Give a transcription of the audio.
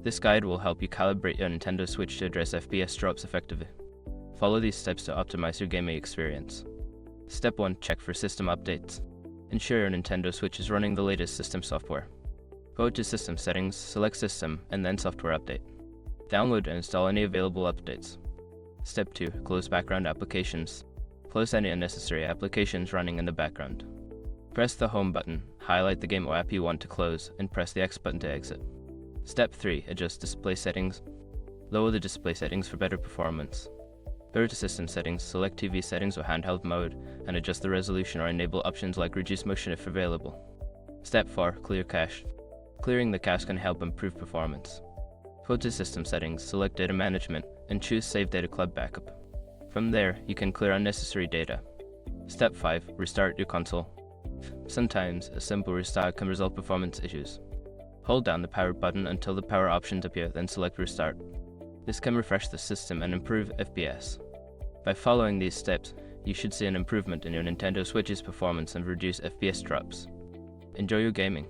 This guide will help you calibrate your Nintendo Switch to address FPS drops effectively. Follow these steps to optimize your gaming experience. Step 1. Check for system updates. Ensure your Nintendo Switch is running the latest system software. Go to System Settings, select System, and then Software Update. Download and install any available updates. Step 2. Close background applications. Close any unnecessary applications running in the background. Press the Home button, highlight the game or app you want to close, and press the X button to exit. Step 3. Adjust display settings. Lower the display settings for better performance. Go to System Settings, select TV settings or handheld mode, and adjust the resolution or enable options like reduce motion if available. Step 4. Clear cache. Clearing the cache can help improve performance. Go to System Settings, select Data Management, and choose Save Data Club Backup. From there, you can clear unnecessary data. Step 5. Restart your console. Sometimes, a simple restart can resolve performance issues. Hold down the power button until the power options appear, then select Restart. This can refresh the system and improve FPS. By following these steps, you should see an improvement in your Nintendo Switch's performance and reduce FPS drops. Enjoy your gaming.